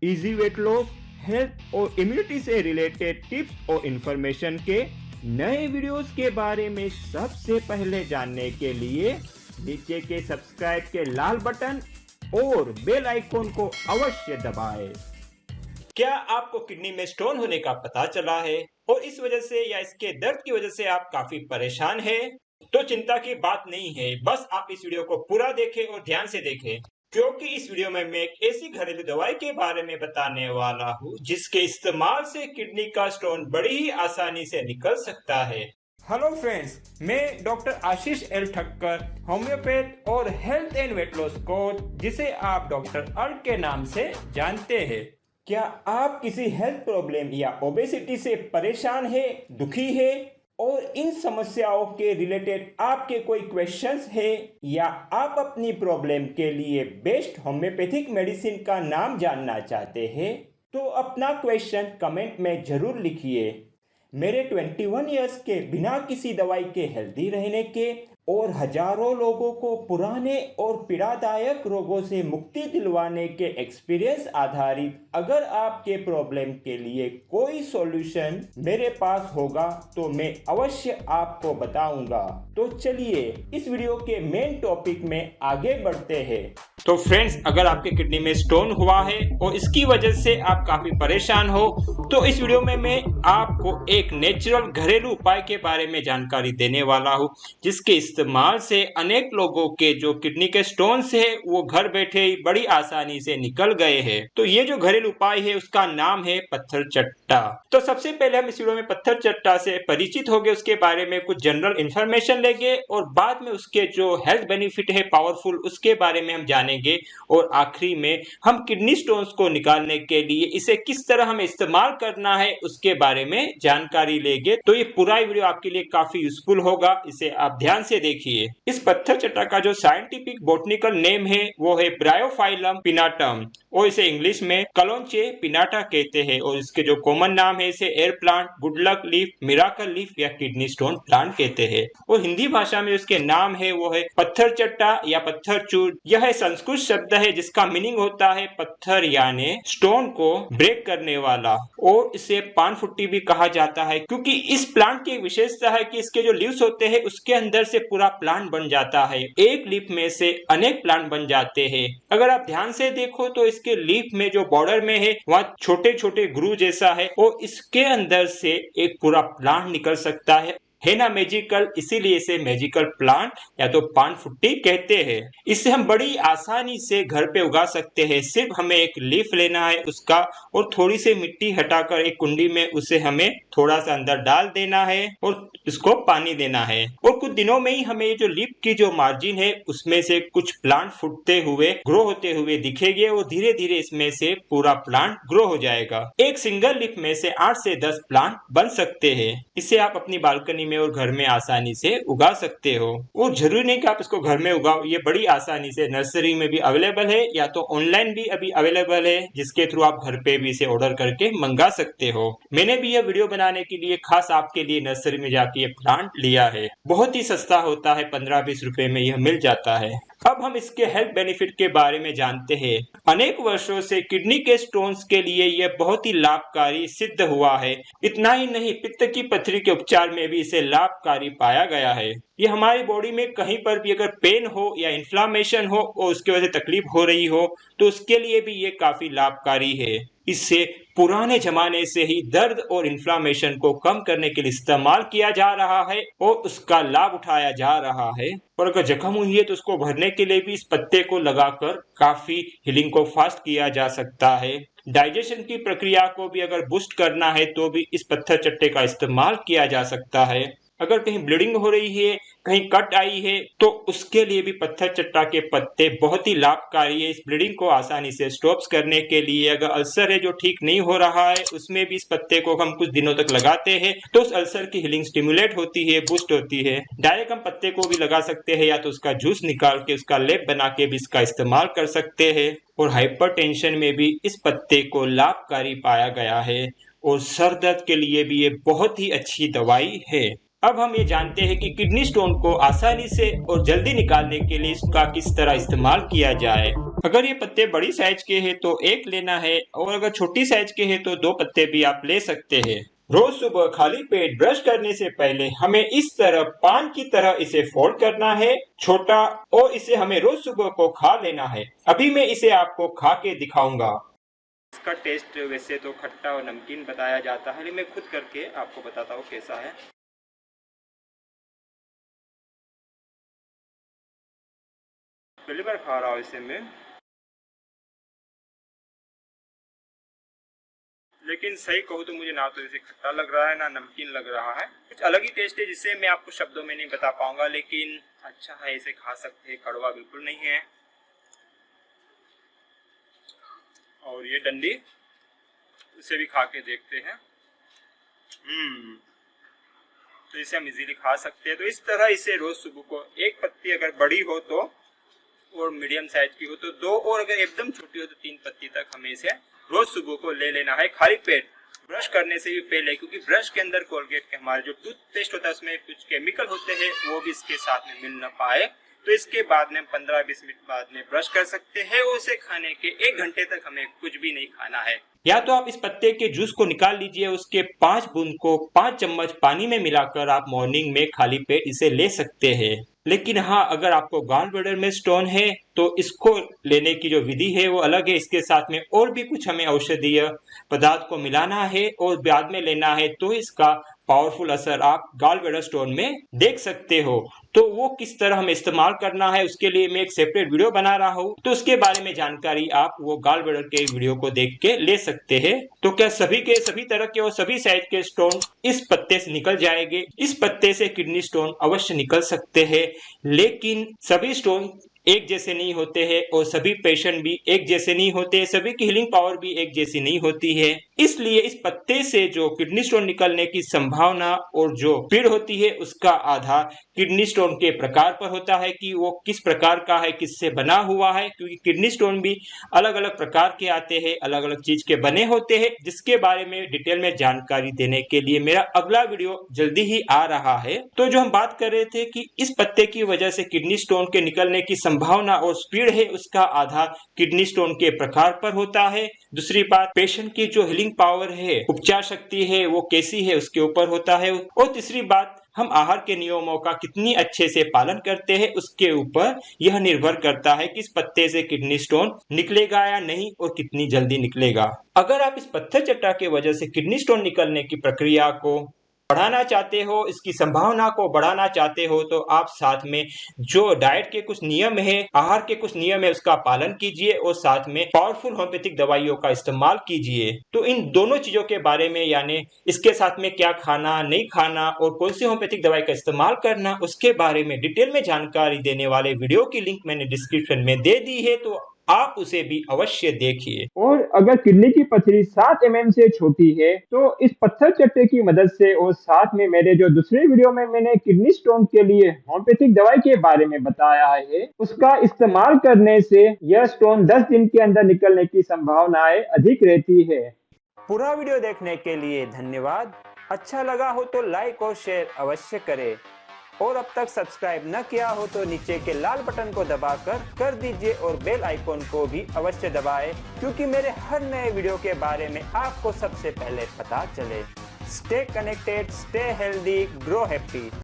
Easy weight loss, health और immunity से related tips और इंफॉर्मेशन के नए वीडियोस के बारे में सबसे पहले जानने के लिए नीचे के सब्सक्राइब के लाल बटन और बेल आइकॉन को अवश्य दबाएं। क्या आपको किडनी में स्टोन होने का पता चला है और इस वजह से या इसके दर्द की वजह से आप काफी परेशान हैं? तो चिंता की बात नहीं है, बस आप इस वीडियो को पूरा देखें और ध्यान से देखें, क्योंकि इस वीडियो में मैं एक ऐसी घरेलू दवाई के बारे में बताने वाला हूँ जिसके इस्तेमाल से किडनी का स्टोन बड़ी ही आसानी से निकल सकता है। हेलो फ्रेंड्स, मैं डॉक्टर आशीष एल ठक्कर, होम्योपैथ और health and weight loss coach, जिसे आप डॉक्टर अर्क के नाम से जानते हैं। क्या आप किसी हेल्थ प्रॉब्लम या ओबेसिटी से परेशान है, दुखी है और इन समस्याओं के रिलेटेड आपके कोई क्वेश्चंस है, या आप अपनी प्रॉब्लम के लिए बेस्ट होम्योपैथिक मेडिसिन का नाम जानना चाहते हैं, तो अपना क्वेश्चन कमेंट में जरूर लिखिए। मेरे 21 इयर्स के बिना किसी दवाई के हेल्दी रहने के और हजारों लोगों को पुराने और पीड़ादायक रोगों से मुक्ति दिलवाने के एक्सपीरियंस आधारित अगर आपके प्रॉब्लम के लिए कोई सॉल्यूशन मेरे पास होगा तो मैं अवश्य आपको बताऊंगा। तो चलिए इस वीडियो के मेन टॉपिक में आगे बढ़ते हैं। तो फ्रेंड्स, अगर आपके किडनी में स्टोन हुआ है और इसकी वजह से आप काफी परेशान हो, तो इस वीडियो में मैं आपको एक नेचुरल घरेलू उपाय के बारे में जानकारी देने वाला हूँ, जिसके इस्तेमाल से अनेक लोगों के जो किडनी के स्टोन्स है वो घर बैठे ही बड़ी आसानी से निकल गए हैं। तो ये जो घरेलू उपाय है उसका नाम है पत्थर चट्टा। तो सबसे पहले हम इस वीडियो में पत्थर चट्टा से परिचित होंगे, उसके बारे में कुछ जनरल इंफॉर्मेशन लेंगे और बाद में उसके जो हेल्थ बेनिफिट है पावरफुल उसके बारे में हम जानेंगे, और आखिरी में हम किडनी स्टोन्स को निकालने के लिए इसे किस तरह हमें इस्तेमाल करना है उसके बारे में जानकारी लेंगे। तो ये पूरा वीडियो आपके लिए काफी यूजफुल होगा, इसे आप ध्यान से देखिए। इस पत्थर चट्टा का जो साइंटिफिक बॉटनिकल नेम है वो है ब्रायोफाइलम पिनाटम, और इसे इंग्लिश में कलोंचे पिनाटा कहते हैं, और इसके जो कॉमन नाम है इसे air plant, good luck leaf, miracle leaf या किडनी स्टोन प्लांट कहते हैं। और हिंदी भाषा में उसके नाम है वो है पत्थर चट्टा या पत्थर चूर। यह संस्कृत शब्द है जिसका मीनिंग होता है पत्थर यानी स्टोन को ब्रेक करने वाला, और इसे पान फुट्टी भी कहा जाता है, क्योंकि इस प्लांट की विशेषता है कि इसके जो लीव्स होते हैं उसके अंदर से पूरा प्लांट बन जाता है। एक लीफ में से अनेक प्लांट बन जाते हैं। अगर आप ध्यान से देखो तो इसके लीफ में जो बॉर्डर में है वहाँ छोटे छोटे ग्रू जैसा है, और इसके अंदर से एक पूरा प्लांट निकल सकता है ना मैजिकल, इसीलिए इसे मैजिकल प्लांट या तो पान फुट्टी कहते हैं। इसे हम बड़ी आसानी से घर पे उगा सकते हैं। सिर्फ हमें एक लीफ लेना है उसका, और थोड़ी सी मिट्टी हटाकर एक कुंडी में उसे हमें थोड़ा सा अंदर डाल देना है और इसको पानी देना है, और कुछ दिनों में ही हमें ये जो लीफ की जो मार्जिन है उसमें से कुछ प्लांट फूटते हुए ग्रो होते हुए दिखेंगे, और धीरे धीरे इसमें से पूरा प्लांट ग्रो हो जाएगा। एक सिंगल लीफ में से 8 से 10 प्लांट बन सकते हैं। इसे आप अपनी बालकनी और घर में आसानी से उगा सकते हो, और जरूरी नहीं कि आप इसको घर में उगाओ, ये बड़ी आसानी से नर्सरी में भी अवेलेबल है या तो ऑनलाइन भी अभी अवेलेबल है, जिसके थ्रू आप घर पे भी इसे ऑर्डर करके मंगा सकते हो। मैंने भी यह वीडियो बनाने के लिए खास आपके लिए नर्सरी में जाके ये प्लांट लिया है। बहुत ही सस्ता होता है, 15-20 रुपए में यह मिल जाता है। अब हम इसके हेल्थ बेनिफिट के बारे में जानते हैं। अनेक वर्षों से किडनी के स्टोन्स के लिए यह बहुत ही लाभकारी सिद्ध हुआ है। इतना ही नहीं, पित्त की पथरी के उपचार में भी इसे लाभकारी पाया गया है। ये हमारी बॉडी में कहीं पर भी अगर पेन हो या इन्फ्लामेशन हो और उसकी वजह से तकलीफ हो रही हो तो उसके लिए भी ये काफी लाभकारी है। इससे पुराने जमाने से ही दर्द और इन्फ्लामेशन को कम करने के लिए इस्तेमाल किया जा रहा है और उसका लाभ उठाया जा रहा है। और अगर जख्म हुई है तो उसको भरने के लिए भी इस पत्ते को लगाकर काफी हीलिंग को फास्ट किया जा सकता है। डाइजेशन की प्रक्रिया को भी अगर बूस्ट करना है तो भी इस पत्थर चट्टे का इस्तेमाल किया जा सकता है। अगर कहीं ब्लीडिंग हो रही है, कहीं कट आई है, तो उसके लिए भी पत्थर चट्टा के पत्ते बहुत ही लाभकारी है। इस ब्लीडिंग को आसानी से स्टॉप करने के लिए, अगर अल्सर है जो ठीक नहीं हो रहा है उसमें भी इस पत्ते को हम कुछ दिनों तक लगाते हैं तो उस अल्सर की हीलिंग स्टिमुलेट होती है, बूस्ट होती है। डायरेक्ट हम पत्ते को भी लगा सकते हैं या तो उसका जूस निकाल के उसका लेप बना के भी इसका इस्तेमाल कर सकते हैं। और हाइपरटेंशन में भी इस पत्ते को लाभकारी पाया गया है, और सर दर्द के लिए भी ये बहुत ही अच्छी दवाई है। अब हम ये जानते हैं कि किडनी स्टोन को आसानी से और जल्दी निकालने के लिए इसका किस तरह इस्तेमाल किया जाए। अगर ये पत्ते बड़ी साइज के हैं तो एक लेना है, और अगर छोटी साइज के हैं तो 2 पत्ते भी आप ले सकते हैं। रोज सुबह खाली पेट ब्रश करने से पहले हमें इस तरह पान की तरह इसे फोल्ड करना है, छोटा, और इसे हमें रोज सुबह को खा लेना है। अभी मैं इसे आपको खा के दिखाऊंगा। इसका टेस्ट वैसे तो खट्टा और नमकीन बताया जाता है, लेकिन मैं खुद करके आपको बताता हूँ कैसा है। पहली बार खा रहा हूँ इसे मैं, लेकिन सही कहूँ तो मुझे ना तो इसे खट्टा लग रहा है ना नमकीन लग रहा है। कुछ अलग ही टेस्ट है जिसे मैं आपको शब्दों में नहीं बता पाऊंगा, लेकिन अच्छा है, इसे खा सकते हैं, कड़वा बिल्कुल नहीं है। और ये डंडी, इसे भी खा के देखते हैं। तो इसे हम इजीली खा सकते हैं। तो इस तरह इसे रोज सुबह को एक पत्ती अगर बड़ी हो तो, और मीडियम साइज की हो तो 2, और अगर एकदम छोटी हो तो 3 पत्ती तक हमें इसे रोज सुबह को ले लेना है, खाली पेट ब्रश करने से भी पहले। क्योंकि ब्रश के अंदर कोलगेट के हमारे जो टूथपेस्ट होता है उसमें कुछ केमिकल होते हैं, वो भी इसके साथ में मिल न पाए। तो इसके बाद में 15-20 मिनट बाद में ब्रश कर सकते हैं, और उसे खाने के 1 घंटे तक हमें कुछ भी नहीं खाना है। या तो आप इस पत्ते के जूस को निकाल लीजिए, उसके 5 बूंद को 5 चम्मच पानी में मिलाकर आप मॉर्निंग में खाली पेट इसे ले सकते हैं। लेकिन हाँ, अगर आपको गॉल ब्लैडर में स्टोन है तो इसको लेने की जो विधि है वो अलग है। इसके साथ में और भी कुछ हमें औषधीय पदार्थ को मिलाना है और बाद में लेना है, तो इसका पावरफुल असर आप गॉल ब्लैडर स्टोन में देख सकते हो। तो वो किस तरह हमें इस्तेमाल करना है उसके लिए मैं एक सेपरेट वीडियो बना रहा हूँ, तो उसके बारे में जानकारी आप वो गॉल ब्लैडर के वीडियो को देख के ले सकते हैं। तो क्या सभी तरह के और सभी साइज के स्टोन इस पत्ते से निकल जाएंगे? इस पत्ते से किडनी स्टोन अवश्य निकल सकते हैं, लेकिन सभी स्टोन एक जैसे नहीं होते हैं और सभी पेशेंट भी एक जैसे नहीं होते, सभी की हीलिंग पावर भी एक जैसी नहीं होती है। इसलिए इस पत्ते से जो किडनी स्टोन निकलने की संभावना और जो स्पीड होती है उसका आधार किडनी स्टोन के प्रकार पर होता है कि वो किस प्रकार का है, किससे बना हुआ है। क्योंकि किडनी स्टोन भी अलग अलग प्रकार के आते हैं, अलग अलग चीज के बने होते हैं, जिसके बारे में डिटेल में जानकारी देने के लिए मेरा अगला वीडियो जल्दी ही आ रहा है। तो जो हम बात कर रहे थे कि इस पत्ते की वजह से किडनी स्टोन के निकलने की संभावना और स्पीड है, उसका आधार किडनी स्टोन के प्रकार पर होता है। दूसरी बात, पेशेंट की जो हीलिंग पावर है, उपचार शक्ति है, वो कैसी है उसके ऊपर होता है। और तीसरी बात, हम आहार के नियमों का कितनी अच्छे से पालन करते हैं उसके ऊपर यह निर्भर करता है कि इस पत्ते से किडनी स्टोन निकलेगा या नहीं और कितनी जल्दी निकलेगा। अगर आप इस पत्थर चट्टा की वजह से किडनी स्टोन निकलने की प्रक्रिया को बढ़ाना चाहते हो, इसकी संभावना को बढ़ाना चाहते हो, तो आप साथ में जो डाइट के कुछ नियम है, आहार के कुछ नियम है, उसका पालन कीजिए और साथ में पावरफुल होम्योपैथिक दवाइयों का इस्तेमाल कीजिए। तो इन दोनों चीजों के बारे में, यानी इसके साथ में क्या खाना, नहीं खाना और कौन सी होम्योपैथिक दवाई का इस्तेमाल करना, उसके बारे में डिटेल में जानकारी देने वाले वीडियो की लिंक मैंने डिस्क्रिप्शन में दे दी है, तो आप उसे भी अवश्य देखिए। और अगर किडनी की पथरी 7 mm से छोटी है तो इस पत्थर चट्टे की मदद से, और साथ में मेरे जो दूसरे वीडियो में मैंने किडनी स्टोन के लिए होम्योपैथिक दवाई के बारे में बताया है, उसका इस्तेमाल करने से यह स्टोन 10 दिन के अंदर निकलने की संभावनाएं अधिक रहती है। पूरा वीडियो देखने के लिए धन्यवाद। अच्छा लगा हो तो लाइक और शेयर अवश्य करें, और अब तक सब्सक्राइब न किया हो तो नीचे के लाल बटन को दबाकर कर दीजिए और बेल आइकॉन को भी अवश्य दबाएं, क्योंकि मेरे हर नए वीडियो के बारे में आपको सबसे पहले पता चले। Stay connected, stay healthy, grow happy.